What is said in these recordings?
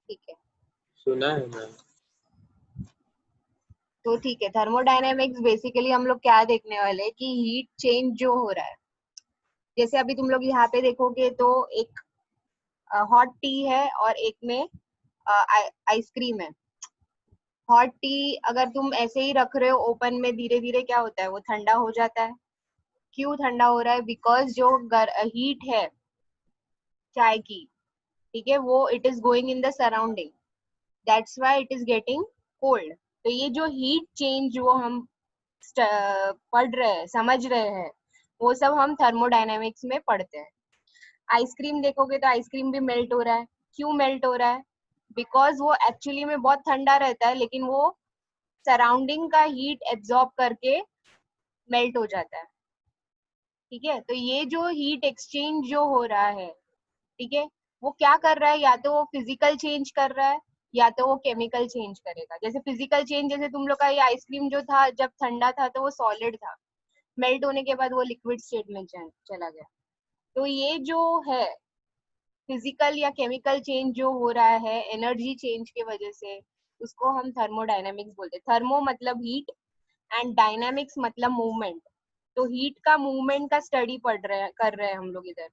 ठीक है, सुना है मैम। तो ठीक है, थर्मोडायनेमिक्स बेसिकली हम लोग क्या देखने वाले हैं कि हीट चेंज जो हो रहा है, जैसे अभी तुम लोग यहाँ पे देखोगे तो एक हॉट टी है और एक में आइसक्रीम है। हॉट टी अगर तुम ऐसे ही रख रहे हो ओपन में, धीरे धीरे क्या होता है, वो ठंडा हो जाता है। क्यों ठंडा हो रहा है? बिकॉज जो हीट है चाय की, ठीक है, वो it is going in the surrounding, that's why it is getting cold. तो ये जो हीट चेंज जो हम पढ़ रहे हैं, समझ रहे हैं, वो सब हम थर्मोडायनेमिक्स में पढ़ते हैं। आइसक्रीम देखोगे तो आइसक्रीम भी मेल्ट हो रहा है। क्यों मेल्ट हो रहा है? बिकॉज वो एक्चुअली में बहुत ठंडा रहता है, लेकिन वो सराउंडिंग का हीट एब्जॉर्ब करके मेल्ट हो जाता है। ठीक है, तो ये जो हीट एक्सचेंज जो हो रहा है, ठीक है, वो क्या कर रहा है, या तो वो फिजिकल चेंज कर रहा है या तो वो केमिकल चेंज करेगा। जैसे फिजिकल चेंज, जैसे तुम लोग का ये आइसक्रीम जो था जब ठंडा था तो वो सॉलिड था, मेल्ट होने के बाद वो लिक्विड स्टेट में चला गया। तो ये जो है फिजिकल या केमिकल चेंज जो हो रहा है एनर्जी चेंज के वजह से, उसको हम थर्मोडायनेमिक्स बोलते हैं। थर्मो मतलब हीट एंड डायनामिक्स मतलब मूवमेंट। तो हीट का मूवमेंट का स्टडी पढ़ रहे हैं, कर रहे हैं हम लोग इधर।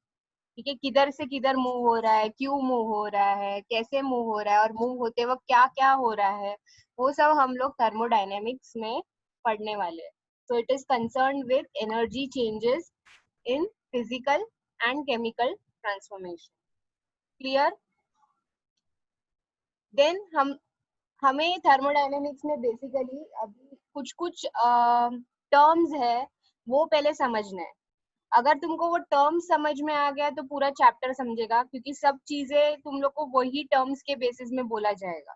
ठीक है, किधर से किधर मूव हो रहा है, क्यों मूव हो रहा है, कैसे मूव हो रहा है, और मूव होते वक्त क्या क्या हो रहा है, वो सब हम लोग थर्मोडायनेमिक्स में पढ़ने वाले हैं। So it is concern with energy changes in physical and chemical transformation. Clear? Then हमें थर्मोडायनेमिक्स में बेसिकली अभी कुछ कुछ टर्म्स है, वो पहले समझना है। अगर तुमको वो टर्म्स समझ में आ गया तो पूरा चैप्टर समझेगा, क्योंकि सब चीजें तुम लोग को वही टर्म्स के बेसिस में बोला जाएगा।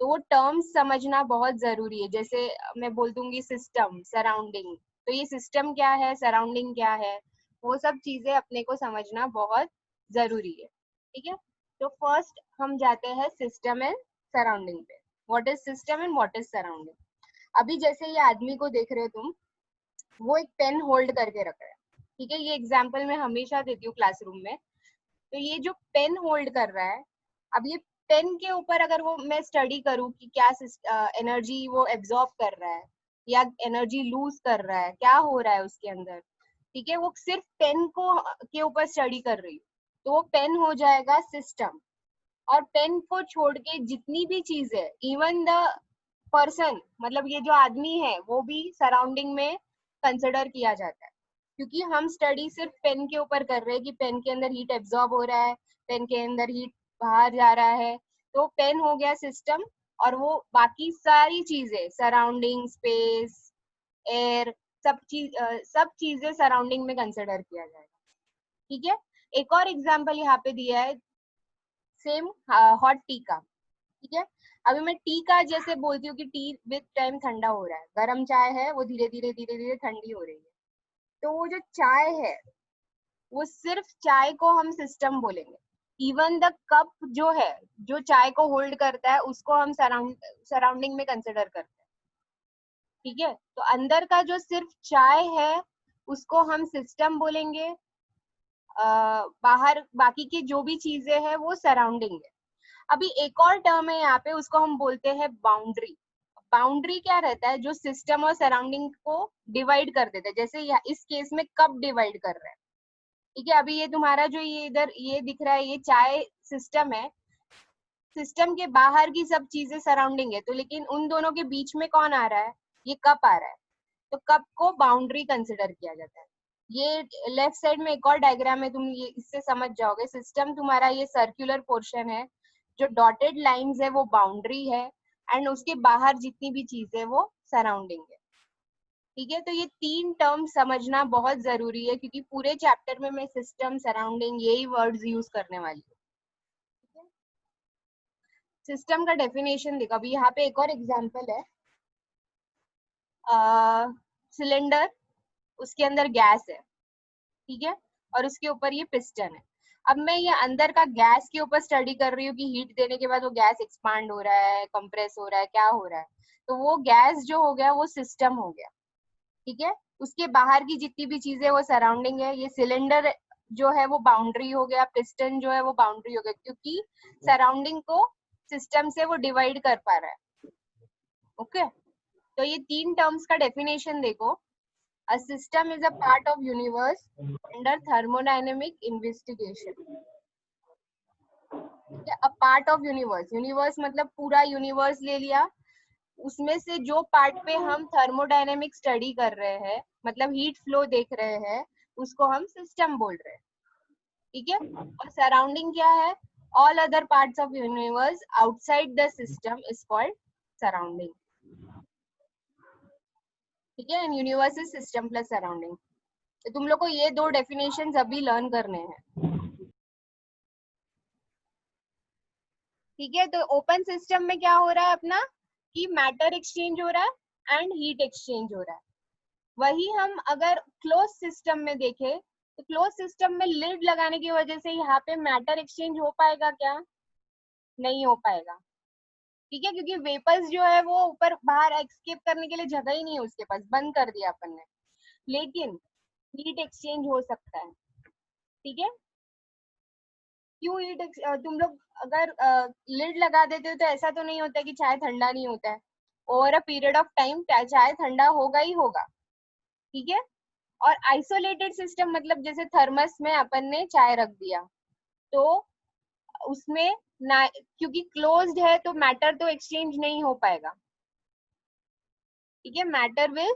तो वो टर्म्स समझना बहुत जरूरी है। जैसे मैं बोल दूंगी सिस्टम, सराउंडिंग, तो ये सिस्टम क्या है, सराउंडिंग क्या है, वो सब चीजें अपने को समझना बहुत जरूरी है। ठीक है, तो फर्स्ट हम जाते हैं सिस्टम एंड सराउंडिंग पे। What is system and what is surrounding? अभी जैसे ये आदमी को देख रहे हो तुम, वो एक पेन होल्ड करके रख रहा है। ठीक है, ये एग्जाम्पल मैं हमेशा देती हूँ क्लासरूम में। तो ये जो पेन होल्ड कर रहा है, अब ये पेन के ऊपर अगर वो मैं स्टडी करूँ कि क्या एनर्जी वो एब्जॉर्ब कर रहा है या एनर्जी लूज कर रहा है, क्या हो रहा है उसके अंदर, ठीक है, वो सिर्फ पेन को के ऊपर स्टडी कर रही हूँ, तो वो पेन हो जाएगा सिस्टम। और पेन को छोड़ के जितनी भी चीज है, इवन द पर्सन, मतलब ये जो आदमी है वो भी सराउंडिंग में कंसिडर किया जाता है। क्योंकि हम स्टडी सिर्फ पेन के ऊपर कर रहे हैं कि पेन के अंदर हीट एब्जॉर्ब हो रहा है, पेन के अंदर हीट बाहर जा रहा है, तो पेन हो गया सिस्टम। और वो बाकी सारी चीजें, सराउंडिंग, स्पेस, एयर, सब चीजें सराउंडिंग में कंसिडर किया जाएगा। ठीक है, एक और एग्जाम्पल यहाँ पे दिया है सेम हॉट टी का। ठीक है, अभी मैं टी का जैसे बोलती हूँ कि टी विद टाइम ठंडा हो रहा है, गर्म चाय है वो धीरे धीरे ठंडी हो रही है। तो वो जो चाय है, वो सिर्फ चाय को हम सिस्टम बोलेंगे। इवन द कप जो है, जो चाय को होल्ड करता है, उसको हम सराउंडिंग में कंसिडर करते हैं। ठीक है, तो अंदर का जो सिर्फ चाय है उसको हम सिस्टम बोलेंगे, बाहर बाकी की जो भी चीजें हैं वो सराउंडिंग है। अभी एक और टर्म है यहाँ पे, उसको हम बोलते हैं बाउंड्री। बाउंड्री क्या रहता है, जो सिस्टम और सराउंडिंग को डिवाइड कर देता है। जैसे इस केस में कप डिवाइड कर रहा है। ठीक है, अभी ये तुम्हारा जो ये इधर ये दिख रहा है, ये चाय सिस्टम है, सिस्टम के बाहर की सब चीजें सराउंडिंग है, तो लेकिन उन दोनों के बीच में कौन आ रहा है, ये कप आ रहा है। तो कप को बाउंड्री कंसिडर किया जाता है। ये लेफ्ट साइड में एक और डायग्राम है, तुम ये इससे समझ जाओगे। सिस्टम तुम्हारा ये सर्कुलर पोर्शन है, जो डॉटेड लाइंस है वो बाउंड्री है, एंड उसके बाहर जितनी भी चीज है वो सराउंडिंग है। ठीक है, तो ये तीन टर्म समझना बहुत जरूरी है, क्योंकि पूरे चैप्टर में मैं सिस्टम, सराउंडिंग यही वर्ड्स यूज करने वाली हूँ। सिस्टम का डेफिनेशन देखो, अभी यहाँ पे एक और एग्जांपल है। सिलेंडर, उसके अंदर गैस है, ठीक है, और उसके ऊपर ये पिस्टन है। अब मैं ये अंदर का गैस के ऊपर स्टडी कर रही हूँ कि हीट देने के बाद वो गैस एक्सपांड हो रहा है, कंप्रेस हो रहा है, क्या हो रहा है। तो वो गैस जो हो गया वो सिस्टम हो गया। ठीक है, उसके बाहर की जितनी भी चीजें वो सराउंडिंग है। ये सिलेंडर जो है वो बाउंड्री हो गया, पिस्टन जो है वो बाउंड्री हो गया, क्योंकि सराउंडिंग को सिस्टम से वो डिवाइड कर पा रहा है। ओके, तो ये 3 टर्म्स का डेफिनेशन देखो। A system is a part of universe under thermodynamic investigation. A part of universe, universe मतलब पूरा यूनिवर्स ले लिया, उसमें से जो पार्ट पे हम थर्मोडायनेमिक स्टडी कर रहे हैं, मतलब हीट फ्लो देख रहे हैं, उसको हम सिस्टम बोल रहे हैं। ठीक है, और सराउंडिंग क्या है? All other parts of universe outside the system is called surrounding. ठीक है, universe is system plus surrounding. तो तुम लोग को ये 2 डेफिनेशंस अभी लर्न करने हैं। ठीक है, तो ओपन सिस्टम में क्या हो रहा है अपना कि मैटर एक्सचेंज हो रहा है एंड हीट एक्सचेंज हो रहा है। वही हम अगर क्लोज सिस्टम में देखें तो क्लोज सिस्टम में लिड लगाने की वजह से यहाँ पे मैटर एक्सचेंज हो पाएगा क्या? नहीं हो पाएगा। ठीक है, क्योंकि वेपर्स जो है वो ऊपर बाहर एक्सकेप करने के लिए जगह ही नहीं है उसके पास, बंद कर दिया अपन ने। लेकिन हीट एक्सचेंज हो सकता है। ठीक है, क्यों हीट तुम लोग अगर लिड लगा देते हो तो ऐसा तो नहीं होता कि चाय ठंडा नहीं होता है। Over a period of time चाय ठंडा होगा ही होगा। ठीक है, और आइसोलेटेड सिस्टम मतलब जैसे थर्मस में अपन ने चाय रख दिया तो उसमें ना, क्योंकि क्लोज्ड है तो मैटर तो एक्सचेंज नहीं हो पाएगा। ठीक है, matter will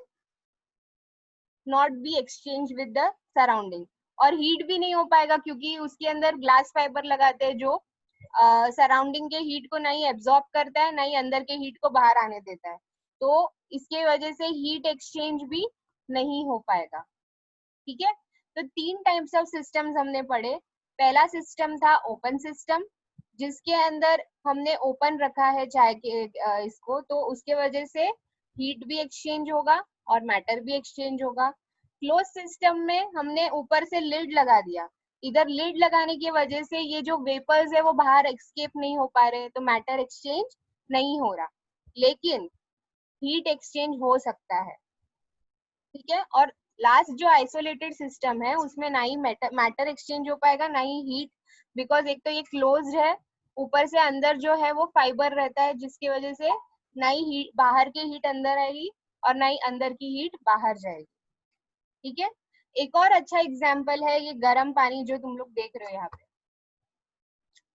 not be exchange with the surrounding, और हीट भी नहीं हो पाएगा क्योंकि उसके अंदर ग्लास फाइबर लगाते हैं जो सराउंडिंग के हीट को नहीं एब्जॉर्ब करता है, नहीं अंदर के हीट को बाहर आने देता है, तो इसके वजह से हीट एक्सचेंज भी नहीं हो पाएगा। ठीक है, तो 3 टाइप्स ऑफ सिस्टम्स हमने पढ़े। पहला सिस्टम था ओपन सिस्टम, जिसके अंदर हमने ओपन रखा है चाय के इसको, तो उसके वजह से हीट भी एक्सचेंज होगा और मैटर भी एक्सचेंज होगा। क्लोज सिस्टम में हमने ऊपर से लिड लगा दिया, इधर लिड लगाने की वजह से ये जो वेपर्स है वो बाहर एक्सकेप नहीं हो पा रहे, तो मैटर एक्सचेंज नहीं हो रहा, लेकिन हीट एक्सचेंज हो सकता है। ठीक है, और लास्ट जो आइसोलेटेड सिस्टम है उसमें ना ही मैटर एक्सचेंज हो पाएगा ना ही हीट, बिकॉज एक तो ये क्लोज्ड है, ऊपर से अंदर जो है वो फाइबर रहता है, जिसकी वजह से ना ही हीट बाहर की हीट अंदर आएगी और ना ही अंदर की हीट बाहर जाएगी। ठीक है, एक और अच्छा एग्जाम्पल है ये गर्म पानी जो तुम लोग देख रहे हो यहाँ पे।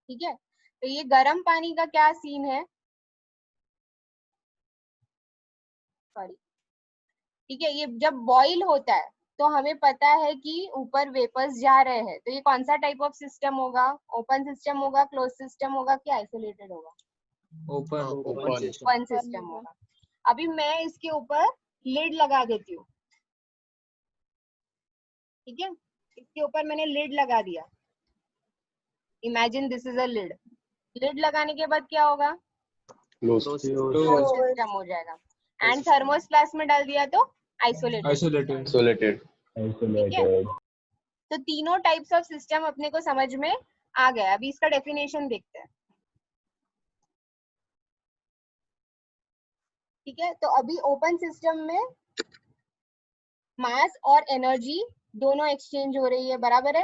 ठीक है, तो ये गर्म पानी का क्या सीन है, सॉरी। ठीक है, ये जब बॉईल होता है तो हमें पता है कि ऊपर वेपर्स जा रहे हैं, तो ये कौन सा टाइप ऑफ सिस्टम होगा? ओपन सिस्टम होगा, क्लोज सिस्टम होगा, क्या आइसोलेटेड होगा? ओपन सिस्टम होगा। अभी मैं इसके ऊपर लिड लगा देती हूँ। ठीक है, इसके ऊपर मैंने लिड लगा दिया, imagine this is a lid. Lid लगाने के बाद क्या होगा? क्लोज सिस्टम हो जाएगा। एंड थर्मोस फ्लास्क में डाल दिया तो आइसोलेटेड। ठीक है, तो तीनों टाइप्स ऑफ सिस्टम अपने को समझ में आ गया। अभी इसका डेफिनेशन देखते हैं। ठीक है, तो अभी ओपन सिस्टम में मास और एनर्जी दोनों एक्सचेंज हो रही है, बराबर है?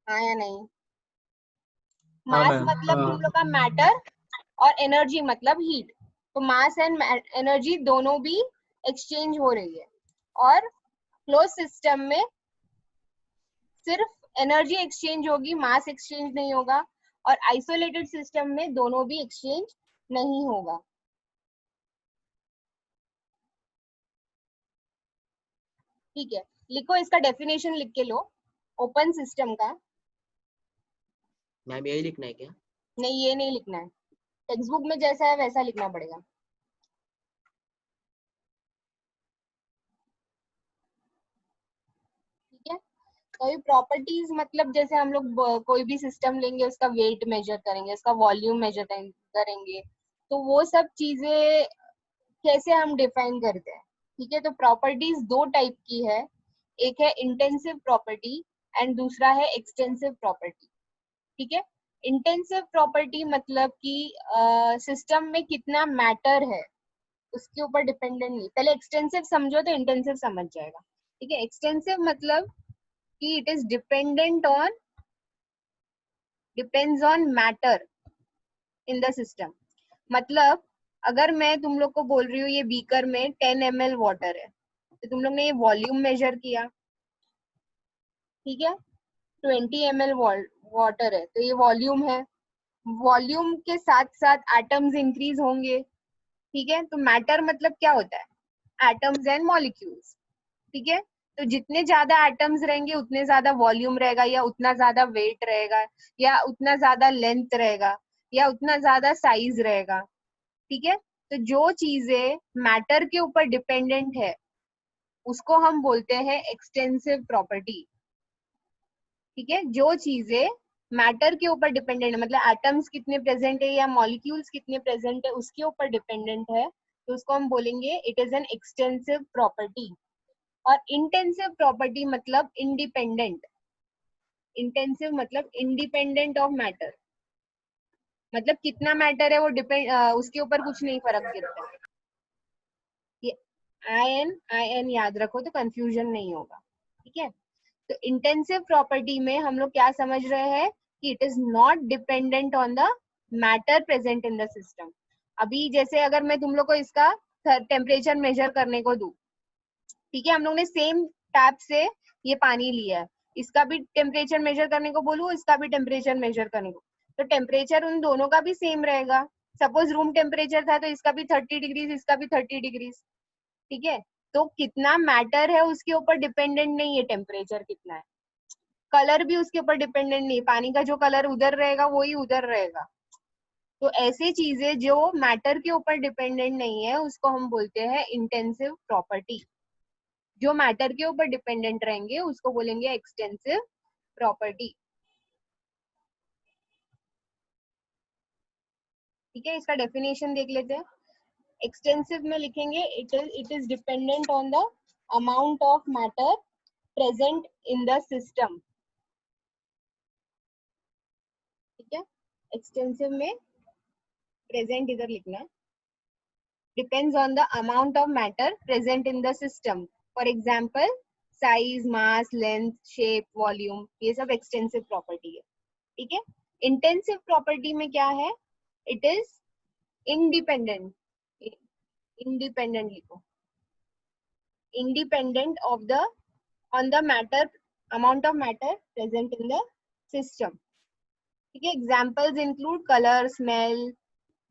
हाँ या नहीं? मास मतलब तुम लोग का मैटर और एनर्जी मतलब हीट, तो मास एंड एनर्जी दोनों भी एक्सचेंज हो रही है। और क्लोज सिस्टम में सिर्फ एनर्जी एक्सचेंज होगी, मास एक्सचेंज नहीं होगा, और आइसोलेटेड सिस्टम में दोनों भी एक्सचेंज नहीं होगा। ठीक है, लिखो इसका डेफिनेशन लिख के लो ओपन सिस्टम का। मैम यही लिखना है क्या? नहीं, ये नहीं लिखना है, टेक्स्ट बुक में जैसा है वैसा लिखना पड़ेगा। ठीक है, तो ये प्रॉपर्टीज मतलब जैसे हम लोग कोई भी सिस्टम लेंगे, उसका वेट मेजर करेंगे, उसका वॉल्यूम मेजर करेंगे, तो वो सब चीजें कैसे हम डिफाइन करते हैं। ठीक है, तो प्रॉपर्टीज 2 टाइप की है, एक है इंटेंसिव प्रॉपर्टी एंड दूसरा है एक्सटेंसिव प्रॉपर्टी। ठीक है, इंटेंसिव प्रॉपर्टी मतलब कि सिस्टम में कितना मैटर है उसके ऊपर डिपेंडेंट नहीं। पहले एक्सटेंसिव समझो तो इंटेंसिव समझ जाएगा। ठीक है, एक्सटेंसिव मतलब कि it is dependent on, depends on matter, in the system. मतलब अगर मैं तुम लोग को बोल रही हूँ ये बीकर में 10 ml वाटर है, तो तुम लोग ने ये वॉल्यूम मेजर किया, ठीक है। 20 ml वाटर है तो ये वॉल्यूम है। वॉल्यूम के साथ साथ एटम्स इंक्रीज होंगे, ठीक है। तो मैटर मतलब क्या होता है, एटम्स एंड मॉलिक्यूल्स, ठीक है। तो जितने ज्यादा एटम्स रहेंगे उतने ज्यादा वॉल्यूम रहेगा, या उतना ज्यादा वेट रहेगा, या उतना ज्यादा लेंथ रहेगा, या उतना ज्यादा साइज रहेगा, ठीक है। तो जो चीजें मैटर के ऊपर डिपेंडेंट है उसको हम बोलते हैं एक्सटेंसिव प्रॉपर्टी, ठीक है। जो चीजें मैटर के ऊपर डिपेंडेंट है, मतलब एटम्स कितने प्रेजेंट है या मॉलिक्यूल्स कितने प्रेजेंट है उसके ऊपर डिपेंडेंट है, तो उसको हम बोलेंगे it is an extensive property. और इंटेंसिव प्रॉपर्टी मतलब इंडिपेंडेंट, इंटेंसिव मतलब इंडिपेंडेंट ऑफ मैटर, मतलब कितना मैटर है वो डिपेंड, उसके ऊपर कुछ नहीं फर्क गिरता है। ये आई एन याद रखो तो कंफ्यूजन नहीं होगा, ठीक है। तो इंटेंसिव प्रॉपर्टी में हम लोग क्या समझ रहे हैं कि it is not dependent on the matter present in the system. अभी जैसे अगर मैं तुम लोग को इसका टेम्परेचर मेजर करने को दूं, ठीक है, हम लोग ने सेम टैप से ये पानी लिया है, इसका भी टेम्परेचर मेजर करने को बोलूं, इसका भी टेम्परेचर मेजर करने को, तो टेम्परेचर उन दोनों का भी सेम रहेगा। सपोज रूम टेम्परेचर था तो इसका भी 30 डिग्रीज, इसका भी 30 डिग्रीज, ठीक है। तो कितना मैटर है उसके ऊपर डिपेंडेंट नहीं है टेम्परेचर कितना है। कलर भी उसके ऊपर डिपेंडेंट नहीं, पानी का जो कलर उधर रहेगा वही उधर रहेगा। तो ऐसी चीजें जो मैटर के ऊपर डिपेंडेंट नहीं है उसको हम बोलते हैं इंटेंसिव प्रॉपर्टी। जो मैटर के ऊपर डिपेंडेंट रहेंगे उसको बोलेंगे एक्सटेंसिव प्रॉपर्टी, ठीक है। इसका डेफिनेशन देख लेते हैं। एक्सटेंसिव में लिखेंगे it is dependent on the amount of matter present in the system, ठीक है। एक्सटेंसिव में प्रेजेंट इधर लिखना है, depends on the amount of matter present in the system. For example size, mass, length, shape, volume, ये सब extensive property है, ठीक है। इंटेंसिव प्रॉपर्टी में क्या है, इट इज इंडिपेंडेंट, इंडिपेंडेंट लिखो, independent of the on the matter amount of matter present in the system, ठीक है। Examples include colour, smell,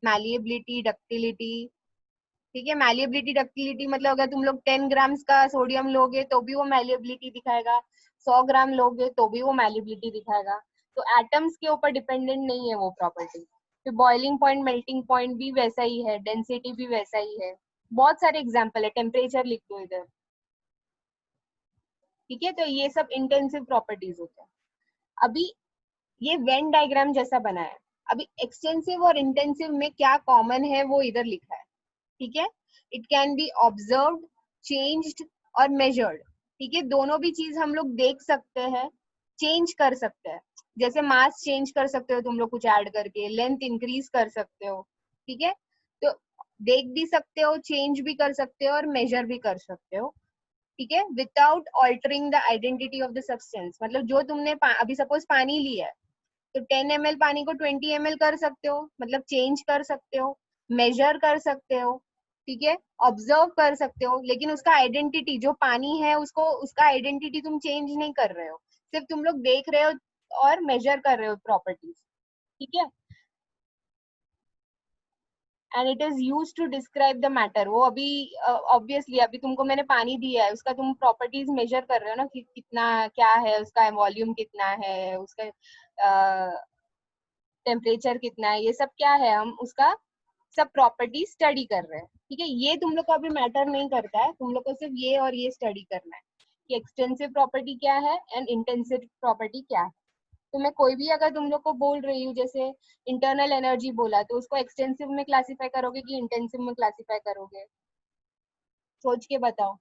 malleability, ductility, ठीक है। मैलिएबिलिटी डक्टिलिटी मतलब अगर तुम लोग 10 ग्राम्स का सोडियम लोगे तो भी वो मैलिएबिलिटी दिखाएगा, 100 ग्राम लोगे तो भी वो मैलिएबिलिटी दिखाएगा। तो एटम्स के ऊपर डिपेंडेंट नहीं है वो प्रॉपर्टी। फिर बॉइलिंग पॉइंट, मेल्टिंग पॉइंट भी वैसा ही है, डेंसिटी भी वैसा ही है, बहुत सारे एग्जाम्पल है, टेम्परेचर लिख दो इधर, ठीक है। तो ये सब इंटेंसिव प्रॉपर्टीज होते हैं। अभी ये वेन डायग्राम जैसा बना है। अभी एक्सटेंसिव और इंटेंसिव में क्या कॉमन है वो इधर लिखा है, ठीक है। It can be observed, changed और मेजर्ड, ठीक है। दोनों भी चीज हम लोग देख सकते हैं, चेंज कर सकते हैं। जैसे मास चेंज कर सकते हो तुम लोग कुछ ऐड करके, लेंथ इंक्रीज कर सकते हो, ठीक है। तो देख भी सकते हो, चेंज भी कर सकते हो और मेजर भी कर सकते हो, ठीक है, without altering the identity of the substance. मतलब जो तुमने अभी सपोज पानी लिया है तो 10 ml पानी को 20 ml कर सकते हो, मतलब चेंज कर सकते हो, मेजर कर सकते हो, ठीक है, ऑब्जर्व कर सकते हो, लेकिन उसका आइडेंटिटी जो पानी है उसको, उसका आइडेंटिटी तुम चेंज नहीं कर रहे हो, सिर्फ तुम लोग देख रहे हो और मेजर कर रहे हो प्रॉपर्टीज, ठीक है। And it is use to describe the matter. वो अभी ऑब्वियसली अभी तुमको मैंने पानी दिया है, उसका तुम प्रॉपर्टीज मेजर कर रहे हो ना कि कितना क्या है, उसका वॉल्यूम कितना है, उसका टेम्परेचर कितना है, ये सब क्या है, हम उसका सब प्रॉपर्टी स्टडी कर रहे हैं, ठीक है। ये तुम लोग को अभी मैटर नहीं करता है, तुम लोग को सिर्फ ये और ये स्टडी करना है कि एक्सटेंसिव प्रॉपर्टी क्या है एंड इंटेंसिव प्रॉपर्टी क्या है। तो मैं कोई भी अगर तुम लोग को बोल रही हूँ, जैसे इंटरनल एनर्जी बोला, तो उसको एक्सटेंसिव में क्लासिफाई करोगे कि इंटेंसिव में क्लासिफाई करोगे, सोच के बताओ।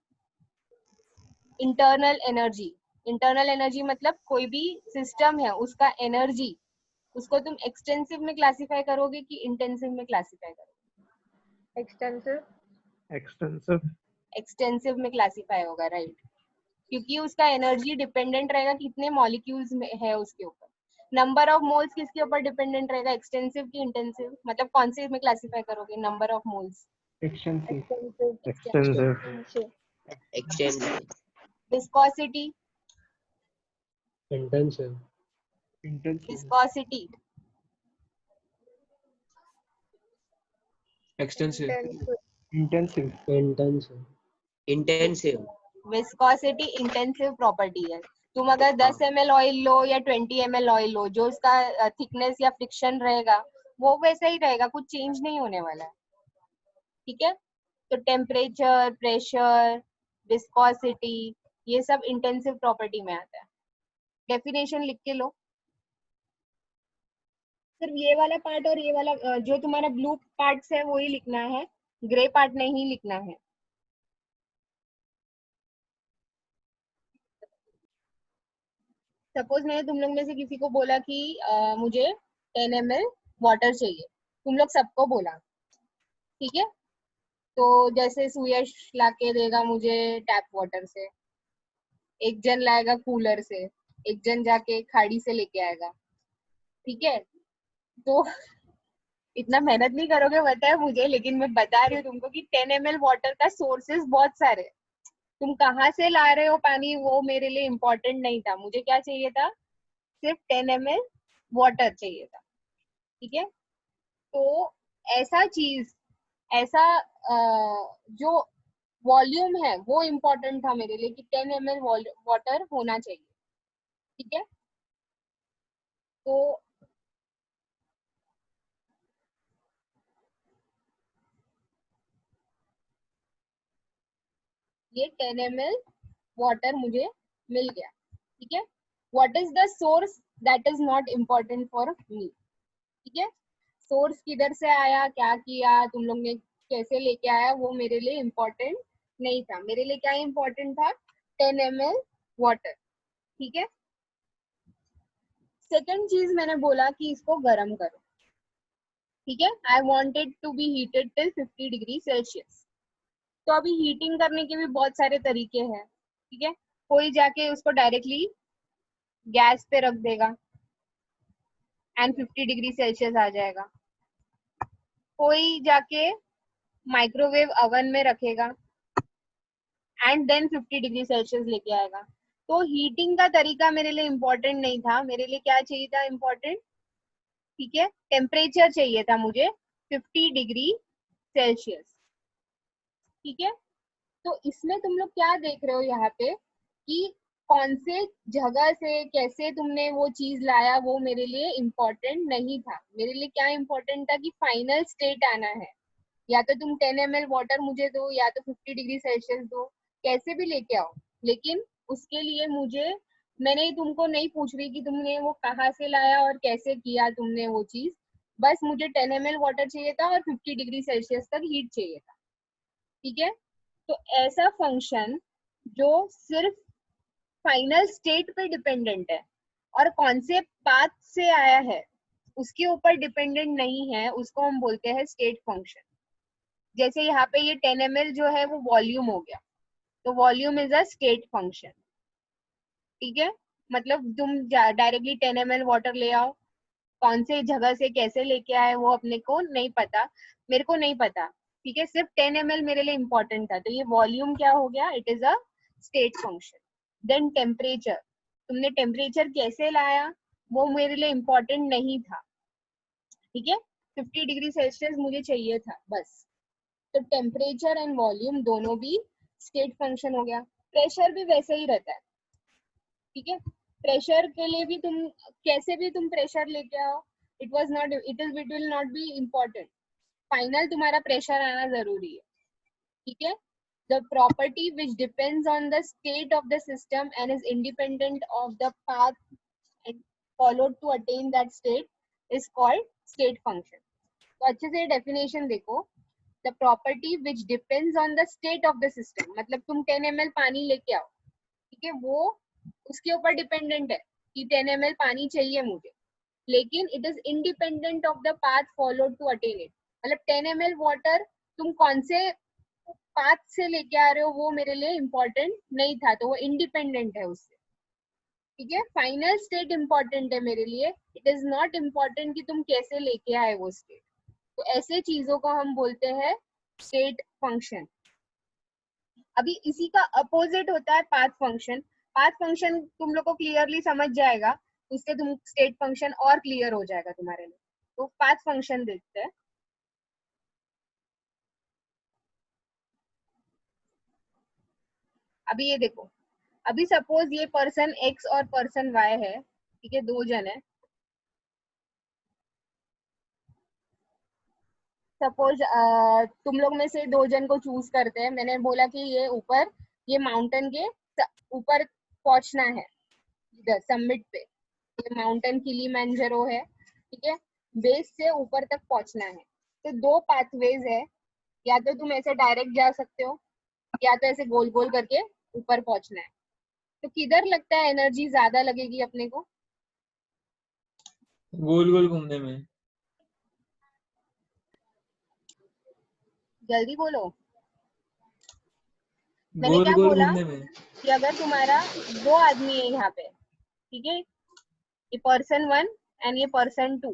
इंटरनल एनर्जी, इंटरनल एनर्जी मतलब कोई भी सिस्टम है उसका एनर्जी, उसको तुम एक्सटेंसिव में क्लासिफाई करोगे कि इंटेंसिव में क्लासिफाई करोगे। एक्सटेंसिव, एक्सटेंसिव, एक्सटेंसिव में क्लासिफाई होगा, राइट, क्योंकि उसका एनर्जी डिपेंडेंट रहेगा कितने मॉलिक्यूल्स में है उसके ऊपर। नंबर ऑफ मोल्स किसके ऊपर डिपेंडेंट रहेगा, एक्सटेंसिव की इंटेंसिव, मतलब कौन से में क्लासिफाई करोगे number of moles? Extensive. Extensive. Extensive. Viscosity, intensive. Viscosity, extensive. Intensive. Intensive. Viscosity intensive property है। तुम अगर 10 हाँ। ml ऑयल लो या 20 ml ऑयल लो, जो उसका थिकनेस या फ्रिक्शन रहेगा वो वैसा ही रहेगा, कुछ चेंज नहीं होने वाला है। ठीक है, तो टेम्परेचर, प्रेशर, विस्कोसिटी, ये सब इंटेंसिव प्रॉपर्टी में आता है। डेफिनेशन लिख के लो। सिर्फ ये वाला पार्ट और ये वाला जो तुम्हारा ब्लू पार्ट्स है वो ही लिखना है, ग्रे पार्ट नहीं लिखना है। सपोज मैंने तुम लोग में से किसी को बोला कि मुझे 10 ml वाटर चाहिए, तुम लोग सबको बोला, ठीक है, तो जैसे सुयश लाके देगा मुझे टैप वाटर से, एक जन लाएगा कूलर से, एक जन जाके खाड़ी से लेके आएगा, ठीक है, तो इतना मेहनत नहीं करोगे पता है मुझे, लेकिन मैं बता रही हूँ तुमको कि 10 ml वाटर का सोर्सेस बहुत सारे, तुम कहाँ से ला रहे हो पानी वो मेरे लिए इम्पोर्टेंट नहीं था, मुझे क्या चाहिए था, सिर्फ 10 ml वाटर चाहिए था। ठीक है, तो ऐसा चीज, ऐसा जो वॉल्यूम है वो इम्पोर्टेंट था मेरे लिए कि 10 ml वाटर होना चाहिए। ठीक है, तो ये 10 ml वाटर मुझे मिल गया। ठीक है, what is the source, that is not important for me. ठीक है, सोर्स किधर से आया, क्या किया तुम लोग ने, कैसे लेके आया, वो मेरे लिए इम्पोर्टेंट नहीं था। मेरे लिए क्या इम्पोर्टेंट था, 10 ml वाटर। ठीक है, सेकेंड चीज मैंने बोला कि इसको गर्म करो। ठीक है, I wanted to be heated till 50 degree Celsius. तो अभी हीटिंग करने के भी बहुत सारे तरीके हैं। ठीक है, कोई जाके उसको डायरेक्टली गैस पे रख देगा एंड 50 डिग्री सेल्सियस आ जाएगा, कोई जाके माइक्रोवेव ओवन में रखेगा एंड देन 50 डिग्री सेल्सियस लेके आएगा। तो हीटिंग का तरीका मेरे लिए इम्पोर्टेंट नहीं था, मेरे लिए क्या चाहिए था इम्पोर्टेंट, ठीक है, टेम्परेचर चाहिए था मुझे 50 डिग्री सेल्सियस। ठीक है, तो इसमें तुम लोग क्या देख रहे हो यहाँ पे कि कौन से जगह से कैसे तुमने वो चीज लाया, वो मेरे लिए इम्पोर्टेंट नहीं था। मेरे लिए क्या इम्पोर्टेंट था कि फाइनल स्टेट आना है, या तो तुम 10 ml वाटर मुझे दो या तो 50 डिग्री सेल्सियस दो, कैसे भी लेके आओ, लेकिन उसके लिए मुझे, मैंने तुमको नहीं पूछ रही कि तुमने वो कहाँ से लाया और कैसे किया तुमने वो चीज, बस मुझे 10 ml वाटर चाहिए था और 50 डिग्री सेल्सियस तक हीट चाहिए था। ठीक है, तो ऐसा फंक्शन जो सिर्फ फाइनल स्टेट पे डिपेंडेंट है और कौन से पाथ से आया है उसके ऊपर डिपेंडेंट नहीं है, उसको हम बोलते हैं स्टेट फंक्शन। जैसे यहाँ पे ये 10 ml जो है वो वॉल्यूम हो गया, तो volume is a state function. ठीक है, मतलब तुम डायरेक्टली 10 ml वाटर ले आओ, कौन से जगह से कैसे लेके आए वो अपने को नहीं पता, मेरे को नहीं पता। ठीक है, सिर्फ 10 ml मेरे लिए इंपॉर्टेंट था, तो ये वॉल्यूम क्या हो गया, it is a state function. Then temperature, तुमने टेम्परेचर कैसे लाया वो मेरे लिए इंपॉर्टेंट नहीं था। ठीक है, 50 डिग्री सेल्सियस मुझे चाहिए था बस। तो टेम्परेचर एंड वॉल्यूम दोनों भी स्टेट फंक्शन हो गया। प्रेशर भी वैसे ही रहता है। ठीक है, प्रेशर के लिए भी तुम कैसे भी तुम प्रेशर लेके आओ, it was not, it will not be important, final तुम्हारा प्रेशर आना जरूरी है। ठीक है, the property which depends on the state of the system and is independent of the path and followed to attain that state is called state function. तो अच्छे से definition देखो, the property which depends on the state of the system, मतलब तुम 10 ml पानी लेके आओ, ठीक है, वो उसके ऊपर डिपेंडेंट है कि 10 ml पानी चाहिए मुझे, लेकिन it is independent of the path followed to attain it. मतलब 10 ml वाटर तुम कौन से पाथ से लेके आ रहे हो वो मेरे लिए इम्पोर्टेंट नहीं था, तो वो इंडिपेंडेंट है उससे। ठीक है, फाइनल स्टेट इंपॉर्टेंट है मेरे लिए, इट इज नॉट इम्पॉर्टेंट कि तुम कैसे लेके आए वो स्टेट। तो ऐसे चीजों को हम बोलते हैं स्टेट फंक्शन। अभी इसी का अपोजिट होता है पाथ फंक्शन। पाथ फंक्शन तुम लोग को क्लियरली समझ जाएगा, उससे तुम स्टेट फंक्शन और क्लियर हो जाएगा तुम्हारे लिए। तो पाथ फंक्शन देखते हैं। अभी ये देखो, अभी सपोज ये पर्सन एक्स और पर्सन वाई है, ठीक है, दो जन है। सपोज तुम लोग में से दो जन को चूज करते हैं। मैंने बोला कि ये ऊपर, ये माउंटेन के ऊपर पहुंचना है, इधर समिट पे। ये माउंटेन किलिमंजारो है, ठीक है, बेस से ऊपर तक पहुंचना है। तो दो पाथवेज है, या तो तुम ऐसे डायरेक्ट जा सकते हो, या तो ऐसे गोल गोल करके ऊपर पहुंचना है। तो किधर लगता है एनर्जी ज्यादा लगेगी अपने को? गोल गोल घूमने में। जल्दी बोलो। मैंने गोल क्या गोल बोला घूमने में। कि अगर तुम्हारा दो आदमी है यहाँ पे, ठीक है, ये पर्सन वन एंड ये पर्सन टू,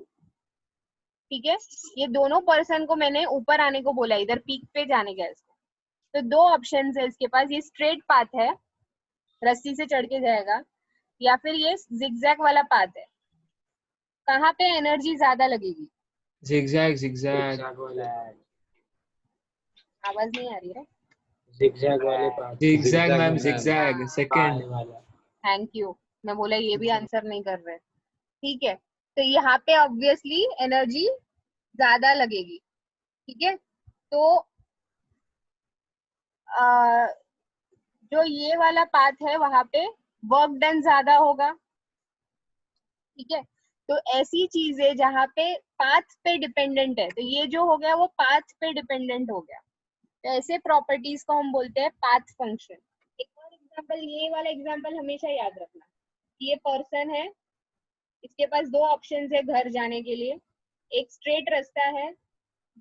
ठीक है, ये दोनों पर्सन को मैंने ऊपर आने को बोला, इधर पीक पे जाने का इसको। तो दो ऑप्शन है इसके पास, ये स्ट्रेट पाथ है, रस्सी से चढ़ के जाएगा, या फिर ये जिगजैग वाला पाथ है। कहाँ पे एनर्जी ज्यादा लगेगी? जिगजैग जिगजैग आवाज नहीं आ रही है। zigzag वाले path zigzag ma'am zigzag second. Thank you. मैं बोला ये भी आंसर नहीं कर रहे। ठीक है, तो यहाँ पे ऑब्वियसली एनर्जी ज्यादा लगेगी, ठीक है। तो जो ये वाला पाथ है वहां पे वर्क डन ज्यादा होगा, ठीक है। तो ऐसी चीजें जहाँ पे पाथ पे डिपेंडेंट है, तो ये जो हो गया वो पाथ पे डिपेंडेंट हो गया। तो ऐसे प्रॉपर्टीज को हम बोलते हैं पाथ फंक्शन। एक और एग्जांपल, ये वाला एग्जांपल हमेशा याद रखना। ये पर्सन है, इसके पास दो ऑप्शंस है घर जाने के लिए। एक स्ट्रेट रास्ता है,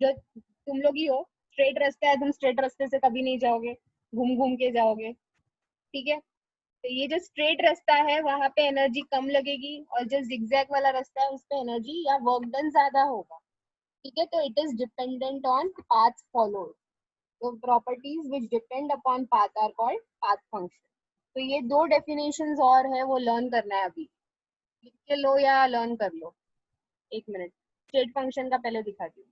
जो तुम लोग ही हो, स्ट्रेट रास्ता है, तुम स्ट्रेट रास्ते से कभी नहीं जाओगे, घूम घूम के जाओगे, ठीक है। तो ये जो स्ट्रेट रास्ता है वहां पे एनर्जी कम लगेगी, और जो जिगजैग वाला रास्ता है उस पे एनर्जी या वर्क डन ज्यादा होगा, ठीक है। तो it is dependent on path followed. तो properties which depend upon path are called path function. तो ये दो डेफिनेशंस और है, वो लर्न करना है अभी। लिख के लो या लर्न कर लो। एक मिनट, स्टेट फंक्शन का पहले दिखाती हूँ।